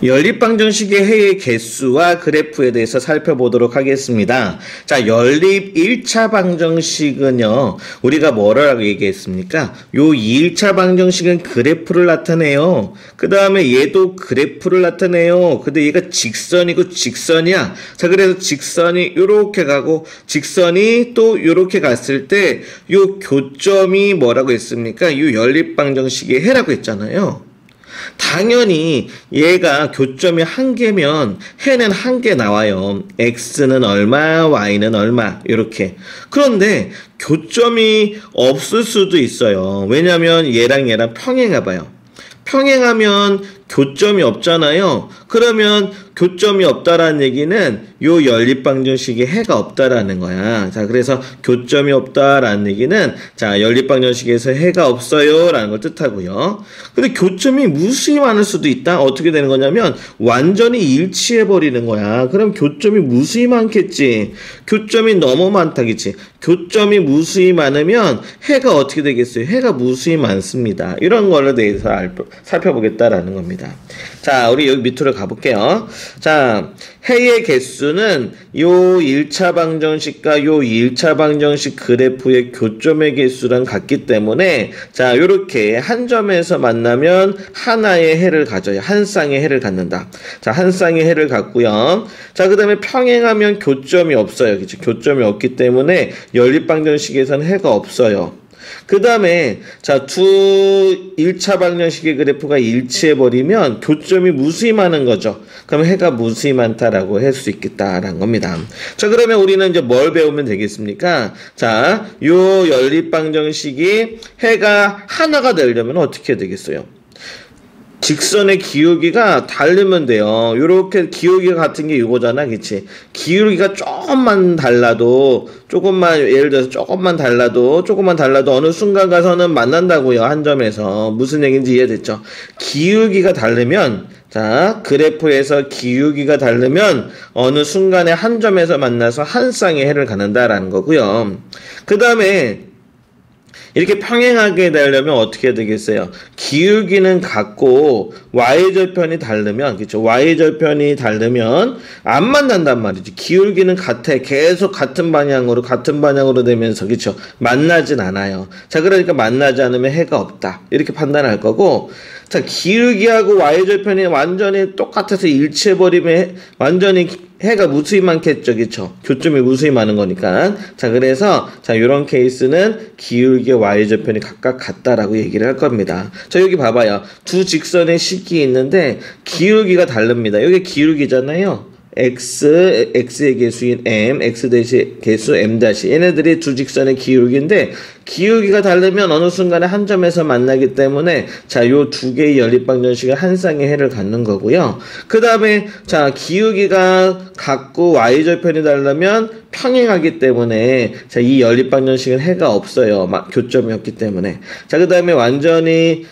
연립방정식의 해의 개수와 그래프에 대해서 살펴보도록 하겠습니다. 자, 연립 1차 방정식은요, 우리가 뭐라고 얘기했습니까? 요 2일차 방정식은 그래프를 나타내요. 그 다음에 얘도 그래프를 나타내요. 근데 얘가 직선이고 직선이야. 자, 그래서 직선이 요렇게 가고 직선이 또 요렇게 갔을 때 요 교점이 뭐라고 했습니까? 요 연립방정식의 해라고 했잖아요. 당연히 얘가 교점이 한 개면 해는 한 개 나와요. x는 얼마, y는 얼마 이렇게. 그런데 교점이 없을 수도 있어요. 왜냐하면 얘랑 평행해 봐요. 평행하면 교점이 없잖아요. 그러면 교점이 없다라는 얘기는 요 연립방정식에 해가 없다라는 거야. 자, 그래서 교점이 없다라는 얘기는 자, 연립방정식에서 해가 없어요 라는 걸 뜻하고요. 근데 교점이 무수히 많을 수도 있다. 어떻게 되는 거냐면 완전히 일치해 버리는 거야. 그럼 교점이 무수히 많겠지. 교점이 너무 많다겠지. 교점이 무수히 많으면 해가 어떻게 되겠어요? 해가 무수히 많습니다. 이런 거에 대해서 살펴보겠다라는 겁니다. 자, 우리 여기 밑으로 가볼게요. 자, 해의 개수는 요 1차 방정식과 요 2일차 방정식 그래프의 교점의 개수랑 같기 때문에 자, 요렇게 한 점에서 만나면 하나의 해를 가져요. 한 쌍의 해를 갖는다. 자, 한 쌍의 해를 갖고요. 자, 그 다음에 평행하면 교점이 없어요. 그치? 교점이 없기 때문에 연립방정식에서는 해가 없어요. 그 다음에 자, 1차 방정식의 그래프가 일치해버리면 교점이 무수히 많은 거죠. 그럼 해가 무수히 많다라고 할 수 있겠다라는 겁니다. 자, 그러면 우리는 이제 뭘 배우면 되겠습니까? 자, 요 연립방정식이 해가 하나가 되려면 어떻게 되겠어요? 직선의 기울기가 다르면 돼요. 요렇게 기울기가 같은 게 이거잖아, 그치? 기울기가 조금만 달라도, 예를 들어서 조금만 달라도 어느 순간 가서는 만난다고요, 한 점에서. 무슨 얘기인지 이해됐죠? 기울기가 다르면, 자, 그래프에서 기울기가 다르면 어느 순간에 한 점에서 만나서 한 쌍의 해를 갖는다라는 거고요. 그 다음에, 이렇게 평행하게 되려면 어떻게 되겠어요? 기울기는 같고 y절편이 다르면, 그렇죠? y절편이 다르면 안 만난단 말이지. 기울기는 같아. 계속 같은 방향으로 되면서, 그렇죠? 만나진 않아요. 자, 그러니까 만나지 않으면 해가 없다. 이렇게 판단할 거고, 자, 기울기하고 y절편이 완전히 똑같아서 일치해버리면 완전히 해가 무수히 많겠죠, 그쵸? 교점이 무수히 많은 거니까. 자, 그래서, 자, 요런 케이스는 기울기와 y절편이 각각 같다라고 얘기를 할 겁니다. 자, 여기 봐봐요. 두 직선의 식이 있는데, 기울기가 다릅니다. 여기 기울기잖아요. x의 개수인 m, x 대신 개수 m 다시. 얘네들이 두 직선의 기울기인데, 기울기가 다르면 어느 순간에 한 점에서 만나기 때문에 자, 요 두 개의 연립방정식은 한 쌍의 해를 갖는 거고요. 그 다음에 자, 기울기가 같고 y절편이 다르면 평행하기 때문에 자, 이 연립방정식은 해가 없어요. 교점이 없기 때문에. 자, 그 다음에 완전히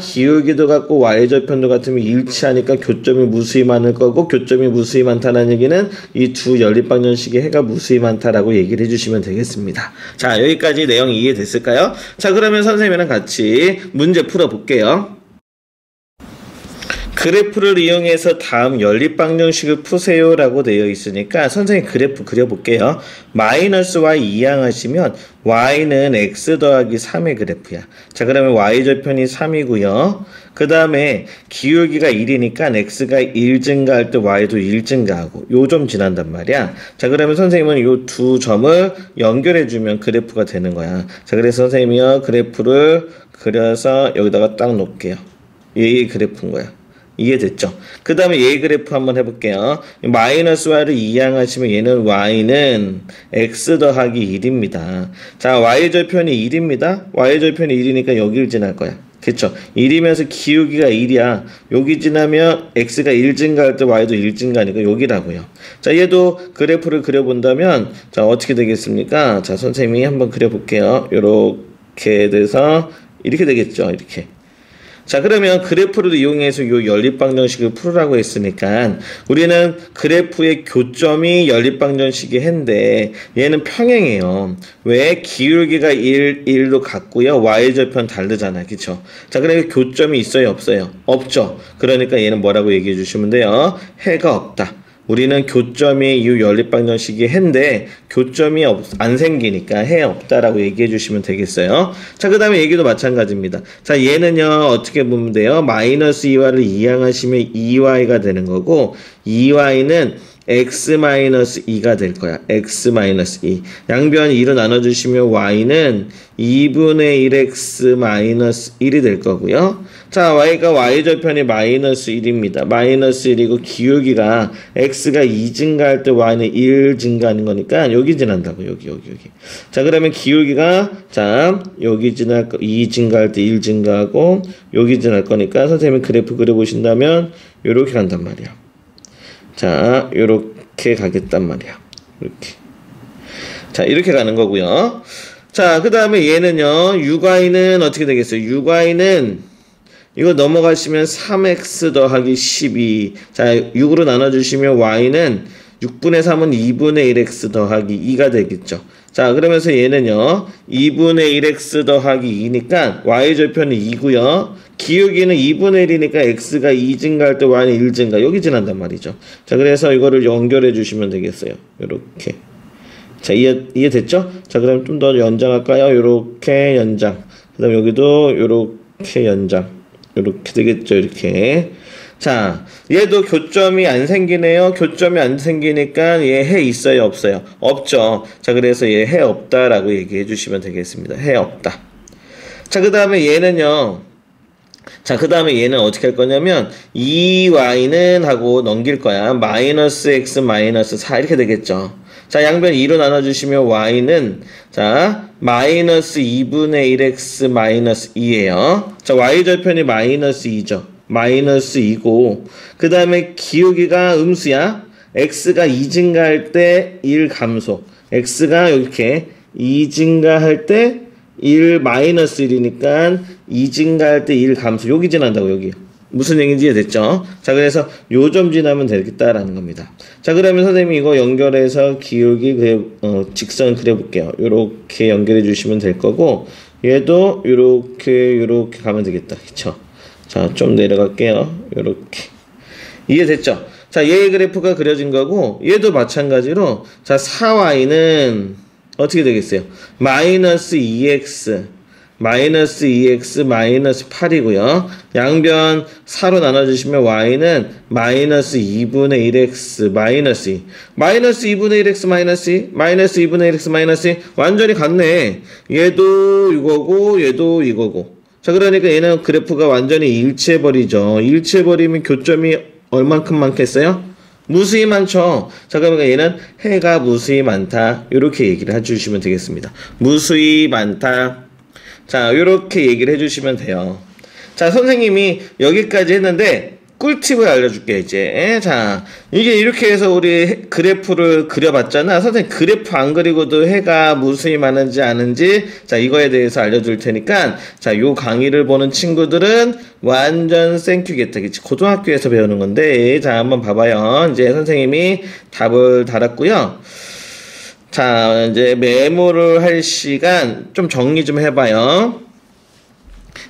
기울기도 같고 y절편도 같으면 일치하니까 교점이 무수히 많을 거고, 교점이 무수히 많다는 얘기는 이 두 연립방정식의 해가 무수히 많다라고 얘기를 해주시면 되겠습니다. 자, 여기까지 내용 이해됐을까요? 자, 그러면 선생님이랑 같이 문제 풀어볼게요. 그래프를 이용해서 다음 연립방정식을 푸세요 라고 되어 있으니까 선생님 그래프 그려볼게요. 마이너스 y 이항하시면 y는 x 더하기 3의 그래프야. 자, 그러면 y절편이 3이고요. 그 다음에 기울기가 1이니까 x가 1 증가할 때 y도 1 증가하고 요 점 지난단 말이야. 자, 그러면 선생님은 요 두 점을 연결해주면 그래프가 되는 거야. 자, 그래서 선생님이요 그래프를 그려서 여기다가 딱 놓을게요. 이 그래프인 거야. 이해됐죠? 그 다음에 얘 그래프 한번 해볼게요. 마이너스 y를 이항하시면 얘는 y는 x 더하기 1입니다. 자, y절편이 1입니다. y절편이 1이니까 여기를 지날 거야. 그쵸? 1이면서 기울기가 1이야. 여기 지나면 x가 1 증가할 때 y도 1 증가하니까 여기라고요. 자, 얘도 그래프를 그려본다면 자, 어떻게 되겠습니까? 자, 선생님이 한번 그려볼게요. 요렇게 돼서 이렇게 되겠죠? 이렇게. 자, 그러면 그래프를 이용해서 요 연립방정식을 풀으라고 했으니까 우리는 그래프의 교점이 연립방정식의 해인데 얘는 평행이에요. 왜? 기울기가 1로 같고요. y절편 다르잖아요. 그쵸? 자, 그러니까 교점이 있어요? 없어요? 없죠. 그러니까 얘는 뭐라고 얘기해 주시면 돼요? 해가 없다. 우리는 교점이 이 연립방정식이 해인데 교점이 안 생기니까 해 없다라고 얘기해 주시면 되겠어요. 자, 그 다음에 얘기도 마찬가지입니다. 자, 얘는요 어떻게 보면 돼요? 마이너스 2y를 이항하시면 2y가 되는 거고 2y는 x-2가 될 거야. x-2. 양변 2로 나눠주시면 y는 2분의 1x-1이 될 거고요. 자, y가 y절편이 마이너스 1입니다. 마이너스 1이고 기울기가 x가 2 증가할 때 y는 1 증가하는 거니까 여기 지난다고. 여기. 자, 그러면 기울기가 자 여기 지날 거 2 증가할 때 1 증가하고 여기 지날 거니까 선생님이 그래프 그려보신다면 요렇게 간단 말이야. 자, 요렇게 가겠단 말이야. 이렇게. 자, 이렇게 가는 거고요. 자, 그 다음에 얘는요, 6y는 어떻게 되겠어요? 6y는 이거 넘어가시면 3x 더하기 12. 자, 6으로 나눠주시면 y는 6분의 3은 2분의 1x 더하기 2가 되겠죠. 자, 그러면서 얘는요, 2분의 1x 더하기 2니까 y절편은 2고요. 기울기는 2분의 1이니까 x가 2 증가할 때 y는 1 증가. 여기 지난단 말이죠. 자, 그래서 이거를 연결해 주시면 되겠어요. 요렇게. 자, 이해됐죠? 자, 그럼 좀 더 연장할까요? 요렇게 연장. 그 다음 여기도 요렇게 연장. 요렇게 되겠죠? 이렇게. 자, 얘도 교점이 안 생기네요. 교점이 안 생기니까 얘 해 있어요? 없어요? 없죠. 자, 그래서 얘 해 없다라고 얘기해 주시면 되겠습니다. 해 없다. 자, 그 다음에 얘는요. 자, 그 다음에 얘는 어떻게 할 거냐면 2y는 하고 넘길 거야. 마이너스 x 마이너스 4 이렇게 되겠죠. 자, 양변 2로 나눠주시면 y는 자 마이너스 2분의 1x 마이너스 2예요. 자, y절편이 마이너스 2죠. 마이너스 2고 그 다음에 기울기가 음수야. x가 2 증가할 때 1 감소. x가 이렇게 2 증가할 때 1 마이너스 1이니까 2 증가할 때 1 감소. 여기 지난다고. 여기. 무슨 얘기인지 이해됐죠? 자, 그래서 요 점 지나면 되겠다라는 겁니다. 자, 그러면 선생님이 이거 연결해서 기울기 직선 그려볼게요. 요렇게 연결해 주시면 될 거고 얘도 요렇게 가면 되겠다. 그쵸? 자, 좀 내려갈게요. 요렇게. 이해됐죠? 자, 얘의 그래프가 그려진 거고 얘도 마찬가지로 자 4y는 어떻게 되겠어요? 마이너스 2x 마이너스 2x 마이너스 8이고요. 양변 4로 나눠주시면 y는 마이너스 2분의 1x 마이너스 2. 마이너스 2분의 1x 마이너스 2. 마이너스 2분의 1x 마이너스 2. 완전히 같네. 얘도 이거고 얘도 이거고. 자, 그러니까 얘는 그래프가 완전히 일치해버리죠. 일치해버리면 교점이 얼만큼 많겠어요? 무수히 많죠. 자, 그러니까 얘는 해가 무수히 많다. 이렇게 얘기를 해주시면 되겠습니다. 무수히 많다. 자, 요렇게 얘기를 해주시면 돼요. 자, 선생님이 여기까지 했는데 꿀팁을 알려줄게 이제. 자, 이게 이렇게 해서 우리 그래프를 그려봤잖아. 선생님 그래프 안 그리고도 해가 무수히 많은지 아는지 자 이거에 대해서 알려줄 테니까 자, 요 강의를 보는 친구들은 완전 생큐겠다. 그치? 고등학교에서 배우는 건데 자, 한번 봐봐요. 이제 선생님이 답을 달았고요. 자, 이제 메모를 할 시간 좀 정리 좀 해봐요.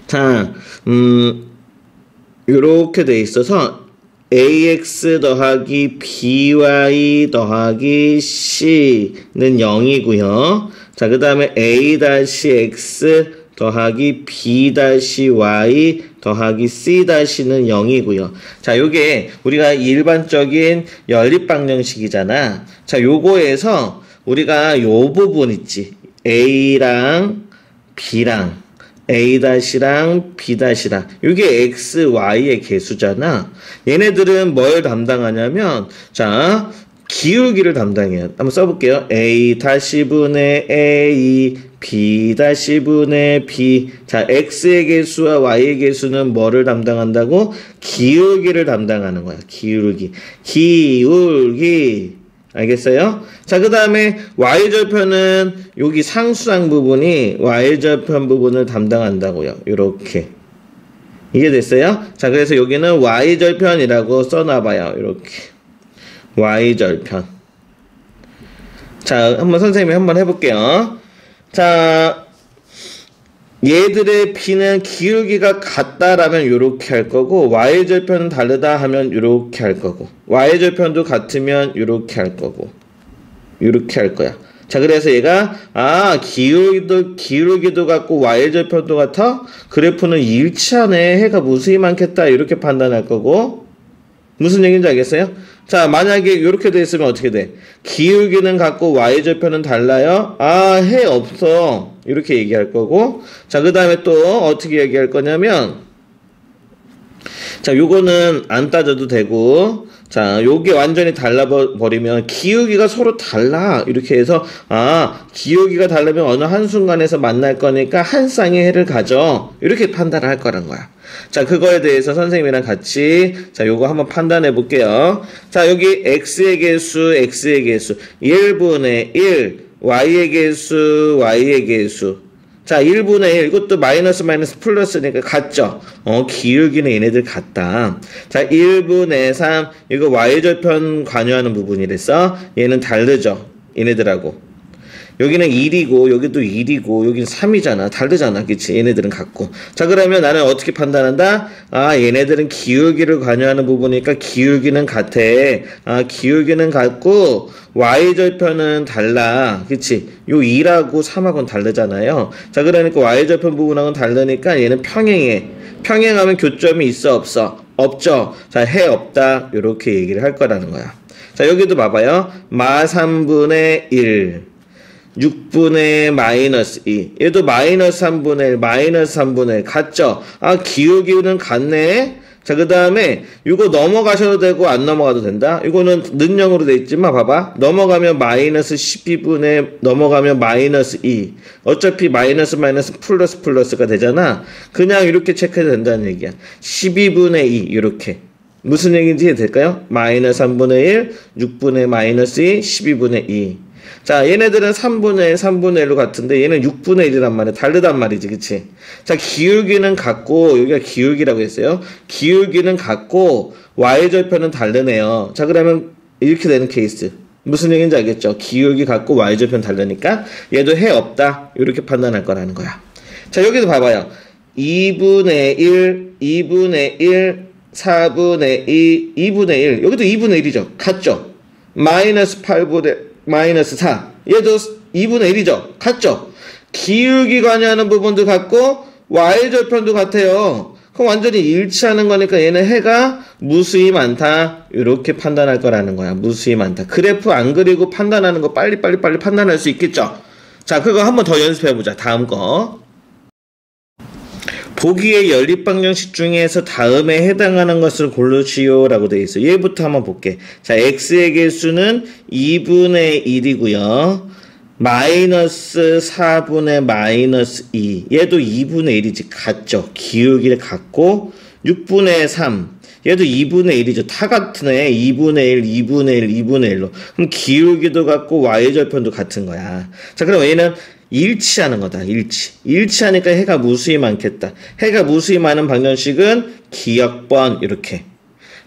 자, 요렇게 돼 있어서 ax 더하기 by 더하기 c는 0이고요. 자, 그 다음에 a-x 더하기 b-y 더하기 c-는 0이고요. 자, 요게 우리가 일반적인 연립방정식이잖아. 자, 요거에서 우리가 요 부분 있지. a랑 b랑 a-랑 b-랑 이게 x, y의 개수잖아. 얘네들은 뭘 담당하냐면 자, 기울기를 담당해요. 한번 써볼게요. a-분의 a, b-분의 b. 자, x의 개수와 y의 개수는 뭐를 담당한다고? 기울기를 담당하는 거야. 기울기. 알겠어요? 자, 그 다음에 y절편은 여기 상수항 부분이 y절편 부분을 담당한다고요. 요렇게. 이해됐어요? 자, 그래서 여기는 y절편이라고 써놔봐요. 이렇게. y절편. 자, 선생님이 한번 해볼게요. 자, 얘들의 b는 기울기가 같다라면 이렇게 할 거고, y절편은 다르다 하면 이렇게 할 거고, y절편도 같으면 이렇게 할 거고, 이렇게 할 거야. 자, 그래서 얘가 기울기도 같고 y절편도 같아? 그래프는 일치하네. 해가 무수히 많겠다. 이렇게 판단할 거고, 무슨 얘기인지 알겠어요? 자, 만약에 이렇게 돼 있으면 어떻게 돼? 기울기는 같고 y절편은 달라요? 해 없어. 이렇게 얘기할 거고, 자, 그 다음에 또 어떻게 얘기할 거냐면, 자, 요거는 안 따져도 되고, 자, 요게 완전히 달라버리면 기울기가 서로 달라. 이렇게 해서 기울기가 다르면 어느 한순간에서 만날 거니까 한 쌍의 해를 가져. 이렇게 판단을 할 거란 거야. 자, 그거에 대해서 선생님이랑 같이 자, 요거 한번 판단해 볼게요. 자, 여기 x의 개수, x의 개수 1분의 1, y의 개수, y의 개수. 자, 1분의 1, 이것도 마이너스 플러스니까 같죠? 기울기는 얘네들 같다. 자, 1분의 3, 이거 y절편 관여하는 부분이랬어. 얘는 다르죠? 얘네들하고. 여기는 1이고, 여기도 1이고, 여기는 3이잖아. 다르잖아. 그치? 얘네들은 같고. 자, 그러면 나는 어떻게 판단한다? 얘네들은 기울기를 관여하는 부분이니까 기울기는 같아. 기울기는 같고, y절편은 달라. 그치? 요 2하고 3하고는 다르잖아요. 자, 그러니까 y절편 부분하고는 다르니까 얘는 평행해. 평행하면 교점이 있어, 없어? 없죠? 자, 해 없다. 요렇게 얘기를 할 거라는 거야. 자, 여기도 봐봐요. 마 3분의 1. 6분의 마이너스 2. 얘도 마이너스 3분의 1, 마이너스 3분의 1. 같죠? 기울기는 같네? 자, 그 다음에, 이거 넘어가셔도 되고, 안 넘어가도 된다? 이거는 는영으로 돼 있지만, 봐봐. 넘어가면 마이너스 12분의, 넘어가면 마이너스 2. 어차피 마이너스 플러스가 되잖아? 그냥 이렇게 체크해도 된다는 얘기야. 12분의 2, 이렇게. 무슨 얘기인지 이해될까요? 마이너스 3분의 1, 6분의 마이너스 2, 12분의 2. 자, 얘네들은 3분의 1로 같은데 얘는 6분의 1이란 말이야. 다르단 말이지. 그치? 자, 기울기는 같고 여기가 기울기라고 했어요. 기울기는 같고 y절편은 다르네요. 자, 그러면 이렇게 되는 케이스. 무슨 얘기인지 알겠죠? 기울기 같고 y절편 다르니까 얘도 해 없다. 이렇게 판단할 거라는 거야. 자, 여기도 봐봐요. 2분의 1, 2분의 1, 4분의 2, 2분의 1. 여기도 2분의 1이죠. 같죠? 마이너스 8분의 마이너스 4. 얘도 2분의 1이죠. 같죠? 기울기 관여하는 부분도 같고 y절편도 같아요. 그럼 완전히 일치하는 거니까 얘는 해가 무수히 많다. 이렇게 판단할 거라는 거야. 무수히 많다. 그래프 안 그리고 판단하는 거 빨리 판단할 수 있겠죠? 자, 그거 한번 더 연습해보자. 다음 거. 보기의 연립방정식 중에서 다음에 해당하는 것을 고르시오 라고 되어 있어요. 얘부터 한번 볼게. 자, x의 개수는 2분의 1이고요. 마이너스 4분의 마이너스 2. 얘도 2분의 1이지. 같죠? 기울기를 같고 6분의 3. 얘도 2분의 1이죠. 다 같네. 2분의 1, 2분의 1, 2분의 1로. 그럼 기울기도 같고 y절편도 같은 거야. 자, 그럼 얘는 일치하는 거다. 일치하니까 해가 무수히 많겠다. 해가 무수히 많은 방정식은 기역번 이렇게.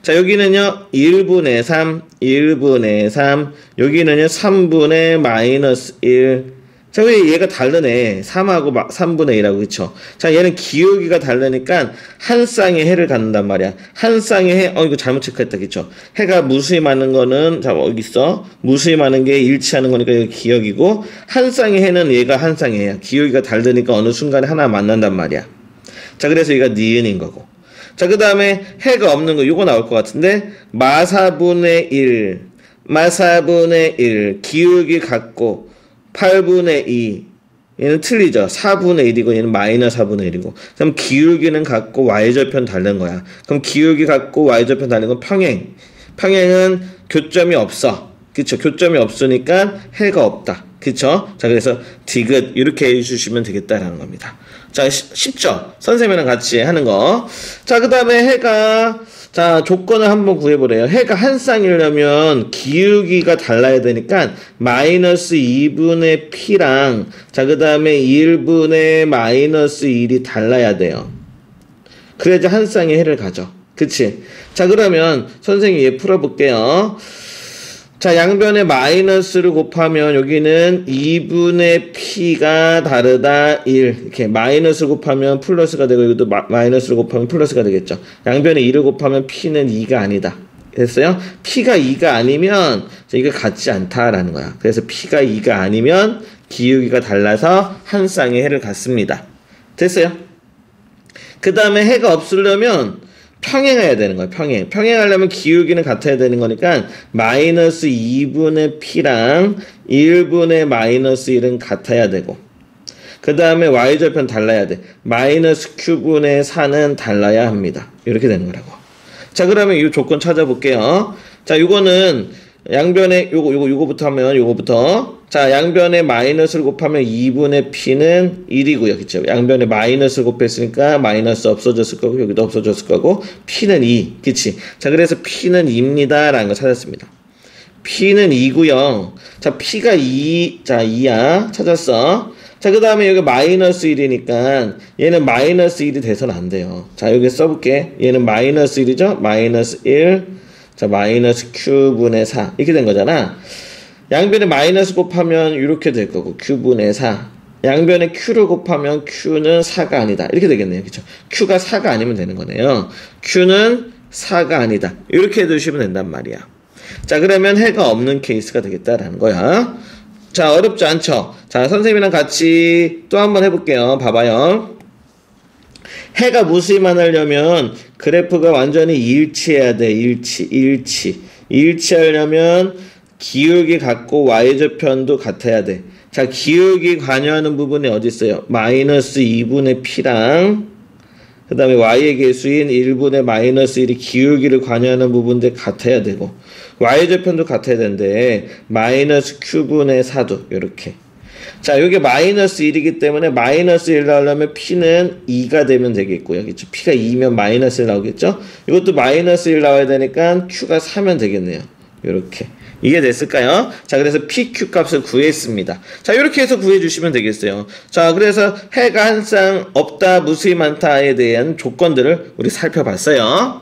자, 여기는요 1분의 3, 1분의 3. 여기는요 3분의 마이너스 1. 자, 왜 얘가 다르네. 3하고 3분의 1하고, 그쵸? 자, 얘는 기울기가 다르니까 한 쌍의 해를 갖는단 말이야. 한 쌍의 해, 이거 잘못 체크했다, 그쵸? 해가 무수히 많은 거는, 자, 어디 있어? 무수히 많은 게 일치하는 거니까 이거 기역이고, 한 쌍의 해는 얘가 한 쌍의 해야. 기울기가 다르니까 어느 순간에 하나 만난단 말이야. 자, 그래서 얘가 니은인 거고. 자, 그 다음에 해가 없는 거, 요거 나올 것 같은데, 마사분의 1, 마사분의 1, 기울기 같고, 8분의 2. 얘는 틀리죠. 4분의 1이고 얘는 마이너스 4분의 1이고. 그럼 기울기는 같고 y절편 다른 거야. 그럼 기울기 같고 y절편 다른 건 평행. 평행은 교점이 없어. 그쵸? 교점이 없으니까 해가 없다. 그쵸? 자, 그래서 디귿 이렇게 해주시면 되겠다라는 겁니다. 자, 쉽죠? 선생님이랑 같이 하는 거. 자, 그 다음에 해가 자, 조건을 한번 구해보래요. 해가 한 쌍이려면 기울기가 달라야 되니까 마이너스 2분의 p랑 자, 그 다음에 1분의 마이너스 1이 달라야 돼요. 그래야지 한 쌍의 해를 가져. 그치? 자, 그러면 선생님이 얘 풀어볼게요. 자, 양변에 마이너스를 곱하면 여기는 2분의 p가 다르다 1. 이렇게 마이너스 곱하면 플러스가 되고 여기도 마이너스를 곱하면 플러스가 되겠죠. 양변에 2을 곱하면 p는 2가 아니다. 됐어요? p가 2가 아니면 이거 같지 않다라는 거야. 그래서 p가 2가 아니면 기울기가 달라서 한 쌍의 해를 갖습니다. 됐어요? 그 다음에 해가 없으려면 평행해야 되는 거예요. 평행하려면 기울기는 같아야 되는 거니까 마이너스 2분의 p랑 1분의 마이너스 1은 같아야 되고 그 다음에 y절편 달라야 돼. 마이너스 q분의 4는 달라야 합니다. 이렇게 되는 거라고. 자, 그러면 이 조건 찾아볼게요. 자, 요거는 양변에 요거부터 하면 요거부터 자, 양변에 마이너스를 곱하면 2분의 p는 1이고요. 그쵸? 양변에 마이너스를 곱했으니까 마이너스 없어졌을 거고 여기도 없어졌을 거고 p는 2. 그치? 자, 그래서 p는 2입니다. 라는 거 찾았습니다. p는 2고요. 자, p가 2. 자, 2야. 찾았어. 자, 그 다음에 여기 마이너스 1이니까 얘는 마이너스 1이 돼서는 안 돼요. 자, 여기 써볼게. 얘는 마이너스 1이죠? 마이너스 1. 자, 마이너스 q분의 4. 이렇게 된 거잖아. 양변에 마이너스 곱하면 이렇게 될 거고 q분의 4. 양변에 q를 곱하면 q는 4가 아니다. 이렇게 되겠네요. 그쵸? q가 4가 아니면 되는 거네요. q는 4가 아니다. 이렇게 해두시면 된단 말이야. 자, 그러면 해가 없는 케이스가 되겠다라는 거야. 자, 어렵지 않죠? 자, 선생님이랑 같이 또 한번 해볼게요. 봐봐요. 해가 무수히만 하려면 그래프가 완전히 일치해야 돼. 일치하려면 기울기 같고 y절편도 같아야 돼. 자, 기울기 관여하는 부분이 어디 있어요? 마이너스 2분의 p랑 그 다음에 y의 개수인 1분의 마이너스 1이 기울기를 관여하는 부분들 같아야 되고 y절편도 같아야 되는데 마이너스 q분의 4도 이렇게. 자, 여기 마이너스 1이기 때문에 마이너스 1 나오려면 p는 2가 되면 되겠고요. 그쵸? p가 2면 마이너스 1 나오겠죠? 이것도 마이너스 1 나와야 되니까 q가 4면 되겠네요. 이렇게. 이게 됐을까요? 자, 그래서 PQ 값을 구했습니다. 자, 이렇게 해서 구해주시면 되겠어요. 자, 그래서 해가 한 쌍 없다, 무수히 많다에 대한 조건들을 우리 살펴봤어요.